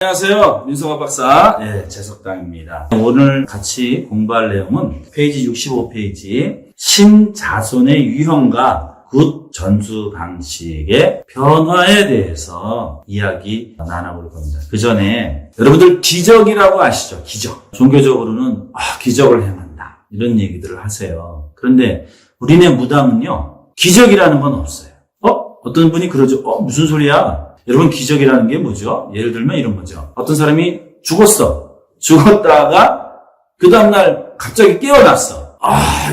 안녕하세요. 민성화 박사. 네, 재석당입니다. 오늘 같이 공부할 내용은 페이지 65페이지 신자손의 유형과 굿 전수 방식의 변화에 대해서 이야기 나눠볼 겁니다. 그 전에 여러분들 기적이라고 아시죠? 기적. 종교적으로는 기적을 행한다. 이런 얘기들을 하세요. 그런데 우리네 무당은요. 기적이라는 건 없어요. 어떤 분이 그러죠. 무슨 소리야? 여러분 기적이라는 게 뭐죠? 예를 들면 이런 거죠. 어떤 사람이 죽었어. 죽었다가 그 다음날 갑자기 깨어났어.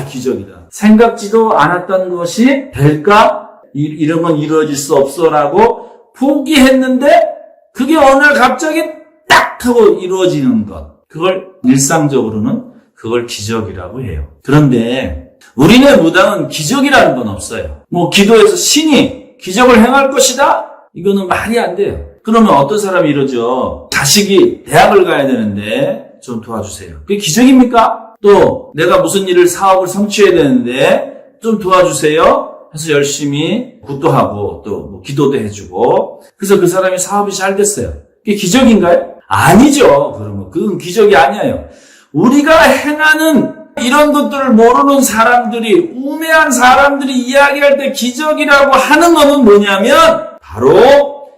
기적이다. 생각지도 않았던 것이 될까? 이런 건 이루어질 수 없어라고 포기했는데 그게 어느 날 갑자기 딱 하고 이루어지는 것. 그걸 일상적으로는 그걸 기적이라고 해요. 그런데 우리네 무당은 기적이라는 건 없어요. 기도해서 신이 기적을 행할 것이다? 이거는 말이 안 돼요. 그러면 어떤 사람이 이러죠. 자식이 대학을 가야 되는데 좀 도와주세요. 그게 기적입니까? 또 내가 무슨 일을 사업을 성취해야 되는데 좀 도와주세요. 해서 열심히 굿도 하고 또 기도도 해주고 그래서 그 사람이 사업이 잘 됐어요. 그게 기적인가요? 아니죠. 그러면 그건 기적이 아니에요. 우리가 행하는 이런 것들을 모르는 사람들이 우매한 사람들이 이야기할 때 기적이라고 하는 것은 뭐냐면 바로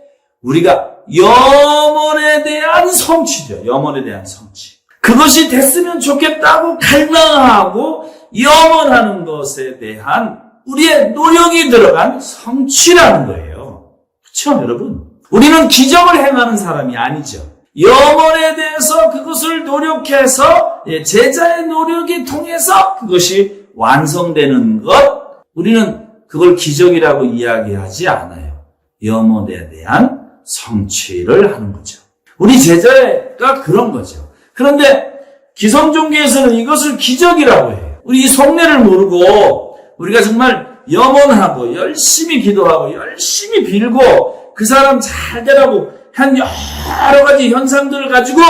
우리가 염원에 대한 성취죠. 염원에 대한 성취. 그것이 됐으면 좋겠다고 갈망하고 염원하는 것에 대한 우리의 노력이 들어간 성취라는 거예요. 그렇죠, 여러분? 우리는 기적을 행하는 사람이 아니죠. 염원에 대해서 그것을 노력해서 제자의 노력이 통해서 그것이 완성되는 것, 우리는 그걸 기적이라고 이야기하지 않아요. 염원에 대한 성취를 하는 거죠. 우리 제자가 그런 거죠. 그런데 기성종교에서는 이것을 기적이라고 해요. 우리 이 속내를 모르고 우리가 정말 염원하고 열심히 기도하고 열심히 빌고 그 사람 잘 되라고 한 여러 가지 현상들을 가지고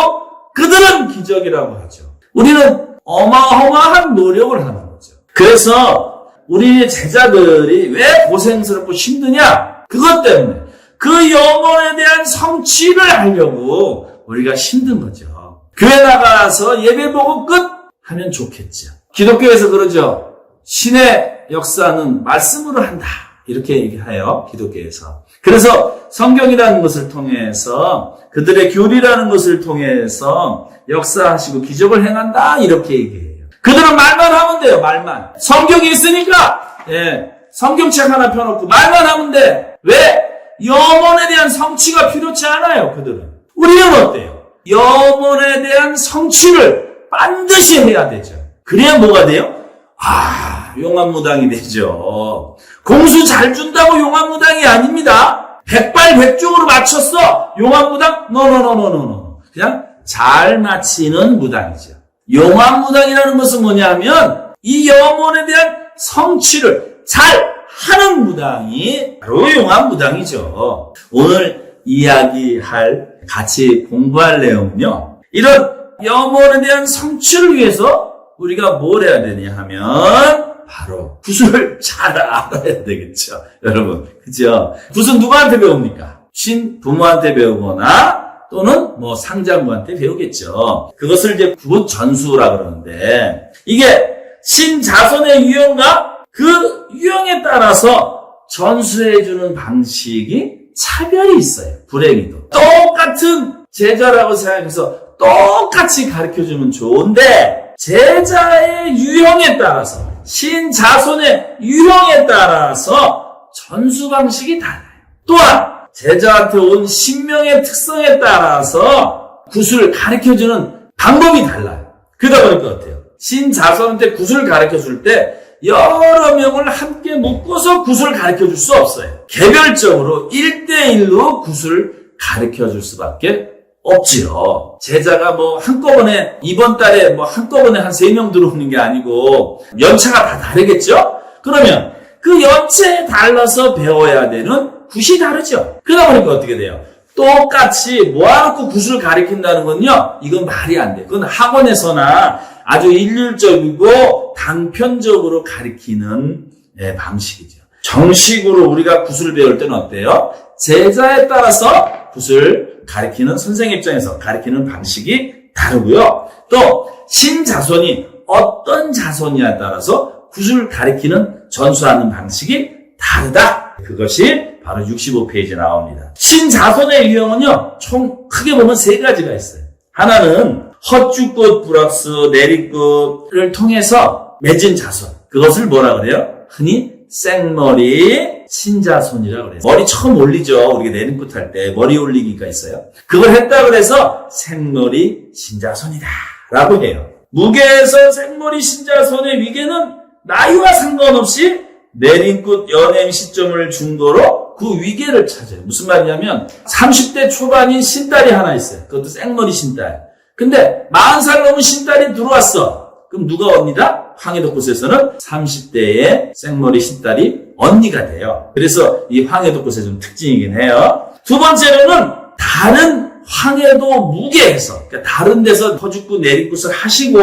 그들은 기적이라고 하죠. 우리는 어마어마한 노력을 하는 거죠. 그래서 우리 제자들이 왜 고생스럽고 힘드냐? 그것 때문에 그 염원에 대한 성취를 하려고 우리가 힘든 거죠. 교회 나가서 예배 보고 끝 하면 좋겠죠. 기독교에서 그러죠. 신의 역사는 말씀으로 한다. 이렇게 얘기해요. 기독교에서. 그래서 성경이라는 것을 통해서 그들의 교리라는 것을 통해서 역사하시고 기적을 행한다. 이렇게 얘기해요. 그들은 말만 하면 돼요. 말만. 성경이 있으니까 성경책 하나 펴놓고 말만 하면 돼. 왜? 염원에 대한 성취가 필요치 않아요. 그들은. 우리는 어때요? 염원에 대한 성취를 반드시 해야 되죠. 그래야 뭐가 돼요? 용암무당이 되죠. 공수 잘 준다고 용암무당이 아닙니다. 백발백중으로 맞췄어. 용암무당? 노노노노노노. 그냥 잘 맞히는 무당이죠. 용암무당이라는 것은 뭐냐면 이 염원에 대한 성취를 잘 하는 무당이 바로 용암무당이죠. 오늘 같이 공부할 내용은요. 이런 염원에 대한 성취를 위해서 우리가 뭘 해야 되냐 하면 바로 굿을 잘 알아야 되겠죠. 여러분, 그죠? 굿은 누구한테 배웁니까? 신 부모한테 배우거나 또는 상장부한테 배우겠죠. 그것을 이제 굿 전수라 그러는데 이게 신자손의 유형과 그 유형에 따라서 전수해주는 방식이 차별이 있어요. 불행히도. 똑같은 제자라고 생각해서 똑같이 가르쳐주면 좋은데 제자의 유형에 따라서 신자손의 유형에 따라서 전수 방식이 달라요. 또한 제자한테 온 신명의 특성에 따라서 굿을 가르쳐주는 방법이 달라요. 그러다 보니까 어때요? 신자손한테 굿을 가르쳐줄 때 여러 명을 함께 묶어서 굿을 가르쳐줄 수 없어요. 개별적으로 1대1로 굿을 가르쳐줄 수밖에 없지요. 제자가 한꺼번에 이번 달에 한꺼번에 한 3명 들어오는 게 아니고 연차가 다 다르겠죠? 그러면 그 연차에 달라서 배워야 되는 굿이 다르죠. 그러다 보니까 어떻게 돼요? 똑같이 모아놓고 굿을 가르친다는 건요. 이건 말이 안 돼요. 그건 학원에서나 아주 일률적이고 단편적으로 가르치는 방식이죠. 정식으로 우리가 굿을 배울 때는 어때요? 제자에 따라서 굿을 가리키는 선생 입장에서 가리키는 방식이 다르고요. 또 신자손이 어떤 자손이냐에 따라서 굿을 가리키는 전수하는 방식이 다르다. 그것이 바로 65페이지에 나옵니다. 신자손의 유형은요, 총 크게 보면 세 가지가 있어요. 하나는 헛주꽃 플러스 내리꽃을 통해서 맺은 자손. 그것을 뭐라 그래요? 흔히 생머리 신자손이라고 그래요. 머리 처음 올리죠. 우리가 내리꽃 할 때 머리 올리기가 있어요. 그걸 했다 그래서 생머리 신자손이다 라고 해요. 무게에서 생머리 신자손의 위계는 나이와 상관없이 내린꽃 연행 시점을 중도로 그 위계를 찾아요. 무슨 말이냐면 30대 초반인 신딸이 하나 있어요. 그것도 생머리 신딸. 근데 40살 넘은 신딸이 들어왔어. 그럼 누가 언니다? 황해도꽃에서는 30대의 생머리 신딸이 언니가 돼요. 그래서 이 황해도꽃의 좀 특징이긴 해요. 두 번째로는 다른 황해도 무계에서, 그러니까 다른 데서 퍼죽꽃 내리꽃을 하시고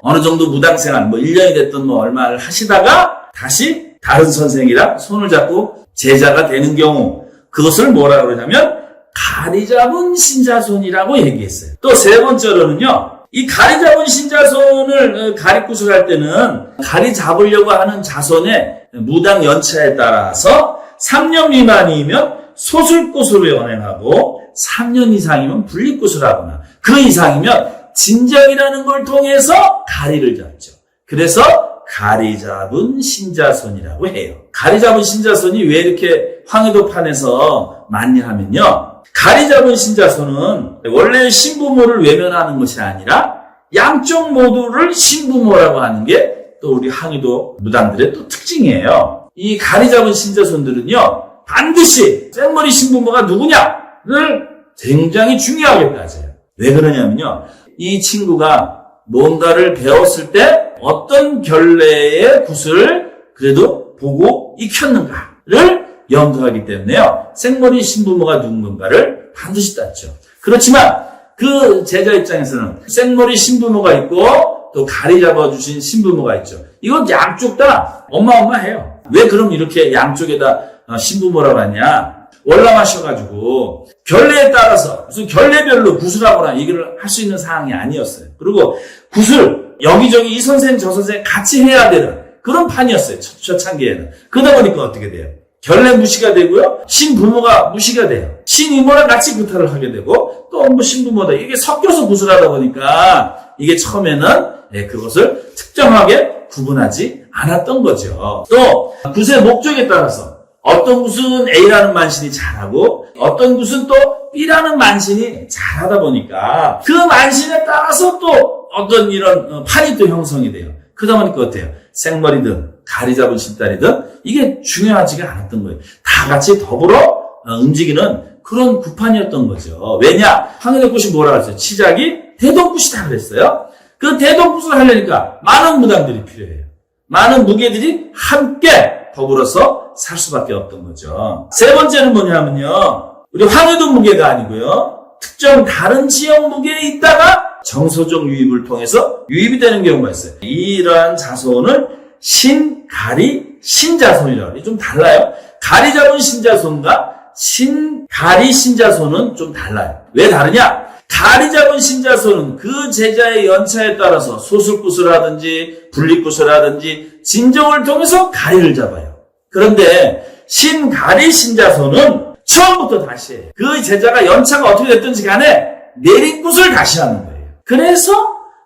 어느 정도 무당생활, 1년이 됐든 얼마를 하시다가 다시 다른 선생이랑 손을 잡고 제자가 되는 경우, 그것을 뭐라 그러냐면 가리 잡은 신자손이라고 얘기했어요. 또 세 번째로는요, 이 가리 잡은 신자손을 가리굿을 할 때는 가리 잡으려고 하는 자손의 무당 연차에 따라서 3년 미만이면 소술굿으로 연행하고 3년 이상이면 분리굿을 하거나 그 이상이면 진정이라는 걸 통해서 가리를 잡죠. 그래서 가리 잡은 신자손이라고 해요. 가리 잡은 신자손이 왜 이렇게 황해도판에서 많이 하면요, 가리 잡은 신자손은 원래 신부모를 외면하는 것이 아니라 양쪽 모두를 신부모라고 하는 게 또 우리 황해도 무당들의 또 특징이에요. 이 가리 잡은 신자손들은요, 반드시 생머리 신부모가 누구냐를 굉장히 중요하게 따져요. 왜 그러냐면요, 이 친구가 뭔가를 배웠을 때 어떤 결례의 굿을 그래도 보고 익혔는가를 염두하기 때문에요, 생머리 신부모가 누군가를 반드시 따죠. 그렇지만 그 제자 입장에서는 생머리 신부모가 있고 또 가리 잡아주신 신부모가 있죠. 이건 양쪽 다 어마어마해요. 왜 그럼 이렇게 양쪽에다 신부모라고 하냐? 월남하셔가지고 결례에 따라서 무슨 결례별로 굿을하거나 얘기를 할 수 있는 사항이 아니었어요. 그리고 굿을 여기저기 이 선생 저 선생 같이 해야 되는 그런 판이었어요. 초창기에는. 그러다 보니까 어떻게 돼요? 결례 무시가 되고요, 신부모가 무시가 돼요. 신이모랑 같이 굿을 하게 되고 또 신부모다, 이게 섞여서 굿을 하다 보니까 이게 처음에는 그것을 특정하게 구분하지 않았던 거죠. 또 굿의 목적에 따라서 어떤 굿은 A라는 만신이 잘하고 어떤 굿은 또 B라는 만신이 잘하다 보니까 그 만신에 따라서 또 어떤 이런 판이 또 형성이 돼요. 그러다 보니까 어때요? 생머리든 가리 잡은 신딸이든 이게 중요하지가 않았던 거예요. 다 같이 더불어 움직이는 그런 굿판이었던 거죠. 왜냐? 황해도꽃이 뭐라 그랬어요? 시작이 대동굿이다 그랬어요. 그 대동굿을 하려니까 많은 무당들이 필요해요. 많은 무계들이 함께 더불어서 살 수밖에 없던 거죠. 세 번째는 뭐냐면요, 우리 황해도 무계가 아니고요, 특정 다른 지역 무계에 있다가 정서적 유입을 통해서 유입이 되는 경우가 있어요. 이러한 자손을 신가리 신자손이라고 해요. 좀 달라요. 가리 잡은 신자손과 신가리 신자손은 좀 달라요. 왜 다르냐? 가리 잡은 신자손은 그 제자의 연차에 따라서 소술굿을 하든지 분리굿을 하든지 진정을 통해서 가리를 잡아요. 그런데 신가리 신자손은 처음부터 다시 해요. 그 제자가 연차가 어떻게 됐든지 간에 내린굿을 다시 하는 거예요. 그래서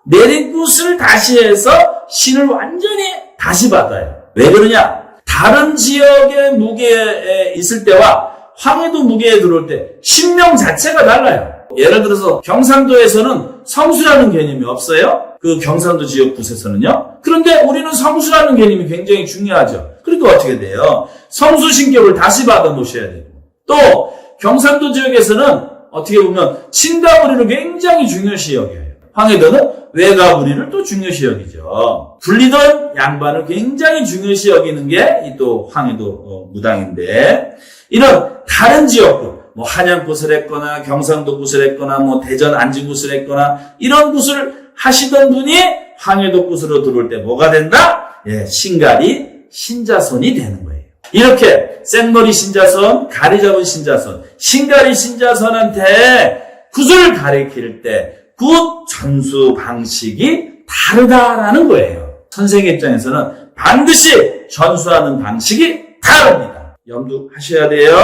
내린굿을 다시 해서 신을 완전히 다시 받아요. 왜 그러냐? 다른 지역의 무게에 있을 때와 황해도 무게에 들어올 때 신명 자체가 달라요. 예를 들어서 경상도에서는 성수라는 개념이 없어요. 그 경상도 지역 굿에서는요. 그런데 우리는 성수라는 개념이 굉장히 중요하죠. 그러니까 어떻게 돼요? 성수 신격을 다시 받아 놓으셔야 되고, 또 경상도 지역에서는 어떻게 보면 신가부리를 굉장히 중요시 여겨요. 황해도는 외가부리를 또 중요시 여기죠. 불리던 양반을 굉장히 중요시 여기는 게 또 황해도 무당인데, 이런 다른 지역도 한양굿을 했거나 경상도 굿을 했거나 대전 안지굿을 했거나 이런 굿을 하시던 분이 황해도 굿으로 들어올 때 뭐가 된다? 신가리 신자손이 되는 거예요. 이렇게 생머리 신자손, 가리 잡은 신자손, 신가리 신자손한테 굿을 가리킬 때 굿 전수 방식이 다르다라는 거예요. 선생님 입장에서는 반드시 전수하는 방식이 다릅니다. 염두하셔야 돼요.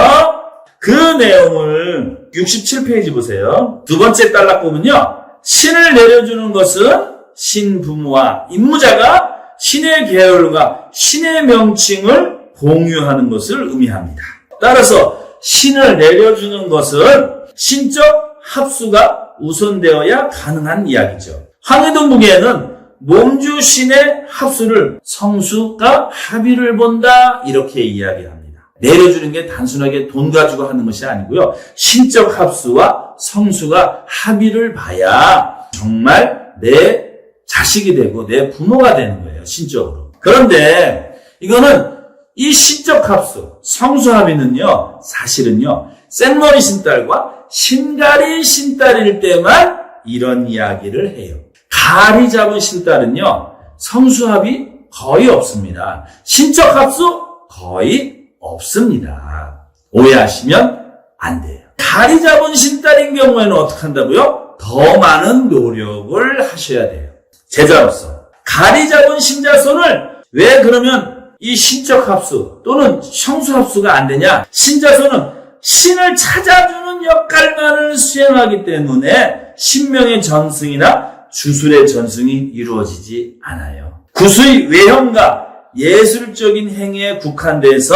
그 내용을 67페이지 보세요. 두 번째 단락 보면요. 신을 내려주는 것은 신부모와 임무자가 신의 계열과 신의 명칭을 공유하는 것을 의미합니다. 따라서 신을 내려주는 것은 신적 합수가 우선되어야 가능한 이야기죠. 황해동무계에는 몸주 신의 합수를 성수가 합의를 본다 이렇게 이야기합니다. 내려주는 게 단순하게 돈 가지고 하는 것이 아니고요. 신적 합수와 성수가 합의를 봐야 정말 내 자식이 되고 내 부모가 되는 거예요. 신적으로. 그런데 이거는 이 신적 합수, 성수 합의는요. 사실은요. 생머리 신딸과 신가리 신딸일 때만 이런 이야기를 해요. 가리 잡은 신딸은요. 성수합이 거의 없습니다. 신적 합수 거의 없습니다. 오해하시면 안 돼요. 가리 잡은 신딸인 경우에는 어떻게 한다고요? 더 많은 노력을 하셔야 돼요. 제자로서. 가리 잡은 신자손을 왜 그러면 이 신적 합수 또는 성수 합수가 안 되냐? 신자손은 신을 찾아주는 역할만을 수행하기 때문에 신명의 전승이나 주술의 전승이 이루어지지 않아요. 굿의 외형과 예술적인 행위에 국한돼서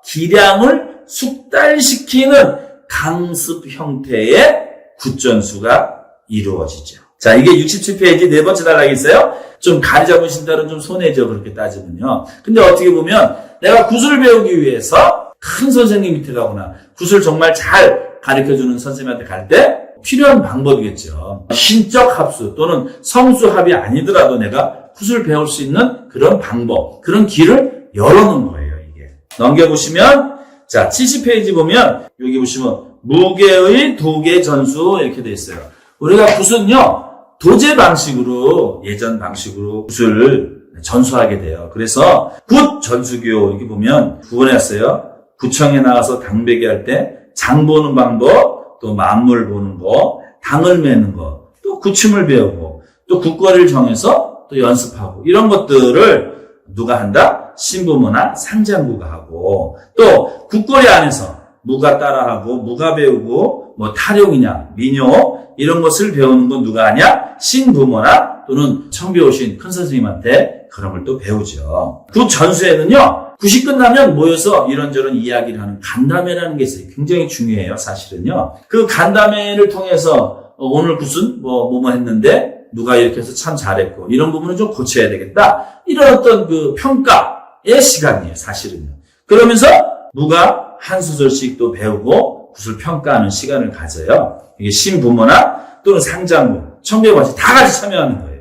기량을 숙달시키는 강습 형태의 굿전수가 이루어지죠. 자, 이게 67페이지 네 번째 단락이 있어요. 좀 가리 잡은 신딸은 좀 손해죠. 그렇게 따지면요. 근데 어떻게 보면 내가 굿을 배우기 위해서 큰 선생님 밑에 가거나 굿을 정말 잘 가르쳐주는 선생님한테 갈 때 필요한 방법이겠죠. 신적 합수 또는 성수 합이 아니더라도 내가 굿을 배울 수 있는 그런 방법, 그런 길을 열어놓은 거예요, 이게. 넘겨보시면, 자, 70페이지 보면, 여기 보시면, 무게의 도계 전수 이렇게 돼 있어요. 우리가 굿은요, 도제 방식으로, 예전 방식으로 굿을 전수하게 돼요. 그래서 굿 전수교, 여기 보면 구분했어요. 구청에 나가서 당배기 할 때 장 보는 방법, 또 만물 보는 거, 당을 매는 거, 또 구춤을 배우고, 또 국거리를 정해서 또 연습하고, 이런 것들을 누가 한다? 신부모나 상장부가 하고, 또 국거리 안에서 무가 따라하고, 무가 배우고, 뭐 타령이냐, 민요, 이런 것을 배우는 건 누가 하냐? 신부모나 또는 처음 배우신 큰 선생님한테 그런 걸 또 배우죠. 그 전수에는요, 굿이 끝나면 모여서 이런저런 이야기를 하는 간담회라는 게 있어요. 굉장히 중요해요, 사실은요. 그 간담회를 통해서 오늘 굿은 뭐뭐 했는데 누가 이렇게 해서 참 잘했고 이런 부분은 좀 고쳐야 되겠다. 이런 어떤 그 평가의 시간이에요, 사실은요. 그러면서 누가 한 소절씩 또 배우고 굿을 평가하는 시간을 가져요. 이게 신부모나 또는 상장부, 청배관시 다 같이 참여하는 거예요.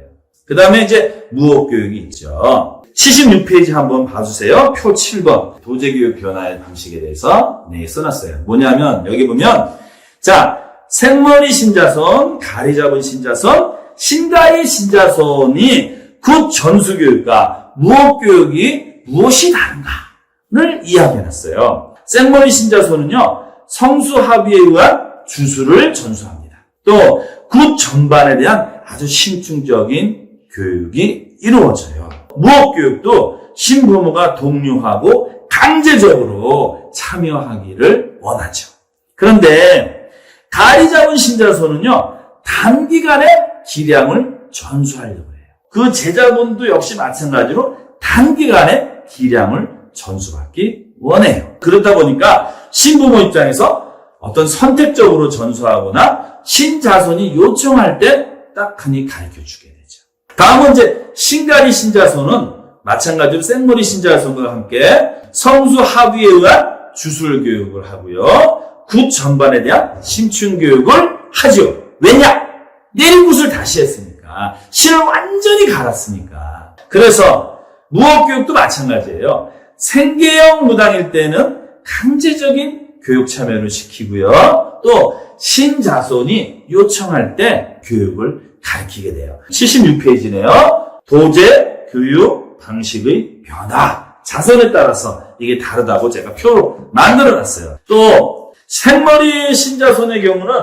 그 다음에 이제 무업교육이 있죠. 76페이지 한번 봐주세요. 표 7번. 도제교육 변화의 방식에 대해서 써놨어요. 뭐냐면, 여기 보면, 자, 생머리 신자손, 가리 잡은 신자손, 신가리 신자손이 굿 전수교육과 무업교육이 무엇이 다른가를 이야기해놨어요. 생머리 신자손은요, 성수 합의에 의한 주술을 전수합니다. 또, 굿 전반에 대한 아주 신중적인 교육이 이루어져요. 무업교육도 신부모가 독려하고 강제적으로 참여하기를 원하죠. 그런데 가리 잡은 신자손은요, 단기간에 기량을 전수하려고 해요. 그 제자분도 역시 마찬가지로 단기간에 기량을 전수받기 원해요. 그렇다 보니까 신부모 입장에서 어떤 선택적으로 전수하거나 신자손이 요청할 때 딱하니 가르쳐주게 되죠. 다음은 이제 신가리 신자손은 마찬가지로 생머리 신자손과 함께 성수 합의에 의한 주술 교육을 하고요. 굿 전반에 대한 심층 교육을 하죠. 왜냐? 내린 굿을 다시 했으니까. 신을 완전히 갈았으니까. 그래서 무업교육도 마찬가지예요. 생계형 무당일 때는 강제적인 교육 참여를 시키고요. 또 신자손이 요청할 때 교육을 가르치게 돼요. 76페이지네요. 도제 교육 방식의 변화. 자손에 따라서 이게 다르다고 제가 표로 만들어놨어요. 또 생머리 신자손의 경우는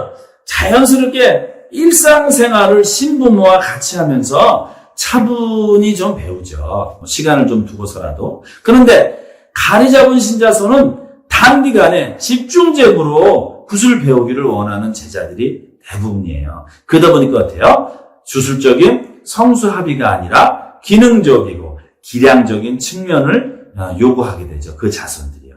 자연스럽게 일상생활을 신부모와 같이 하면서 차분히 좀 배우죠. 시간을 좀 두고서라도. 그런데 가리 잡은 신자손은 단기간에 집중적으로 굿을 배우기를 원하는 제자들이 대부분이에요. 그러다 보니까 어때요? 주술적인 성수합의가 아니라 기능적이고 기량적인 측면을 요구하게 되죠. 그 자손들이요.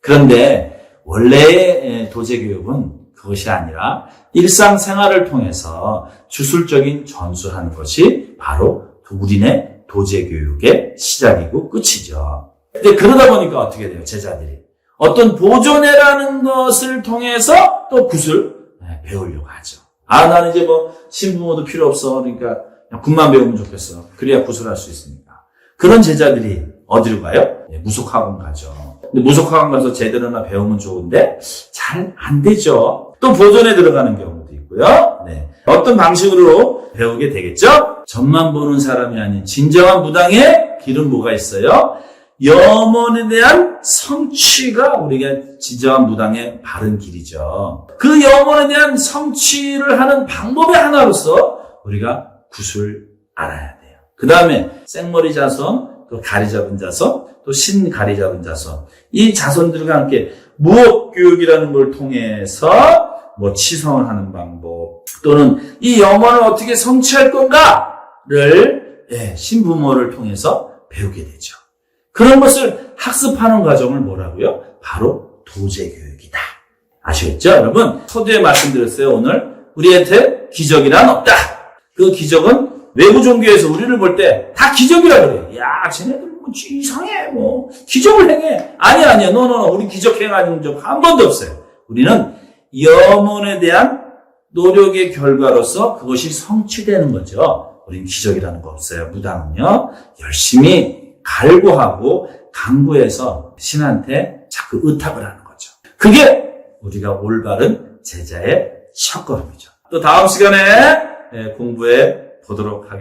그런데 원래의 도제교육은 그것이 아니라 일상생활을 통해서 주술적인 전수하는 것이 바로 우리네 도제교육의 시작이고 끝이죠. 근데 그러다 보니까 어떻게 돼요? 제자들이 어떤 보존회라는 것을 통해서 또 굿을 배우려고 하죠. 나는 이제 신부모도 필요 없어. 그러니까 굿만 배우면 좋겠어. 그래야 굿을 할 수 있으니까. 그런 제자들이 어디로 가요? 무속학원 가죠. 근데 무속학원 가서 제대로나 배우면 좋은데 잘 안 되죠. 또 보존에 들어가는 경우도 있고요. 네. 어떤 방식으로 배우게 되겠죠? 점만 보는 사람이 아닌 진정한 무당의 길은 뭐가 있어요? 염원에 대한 성취가 우리가 진정한 무당의 바른 길이죠. 그 염원에 대한 성취를 하는 방법의 하나로서 우리가 굿을 알아야 돼요. 그 다음에 생머리 자손, 또 가리 잡은 자손, 또 신가리 잡은 자손. 이 자손들과 함께 무엇교육이라는 걸 통해서 치성을 하는 방법, 또는 이 염원을 어떻게 성취할 건가를 신부모를 통해서 배우게 되죠. 그런 것을 학습하는 과정을 뭐라고요? 바로 도제교육이다. 아시겠죠? 여러분, 서두에 말씀드렸어요. 오늘 우리한테 기적이란 없다. 그 기적은 외부 종교에서 우리를 볼 때 다 기적이라 그래요. 야, 쟤네들 이상해. 기적을 행해. 아니야. 노. 우리 기적 행한 적 한 번도 없어요. 우리는 염원에 대한 노력의 결과로서 그것이 성취되는 거죠. 우리는 기적이라는 거 없어요. 무당은요, 열심히 갈구하고 강구해서 신한테 자꾸 의탁을 하는 거죠. 그게 우리가 올바른 제자의 첫걸음이죠. 또 다음 시간에 공부해 보도록 하겠습니다.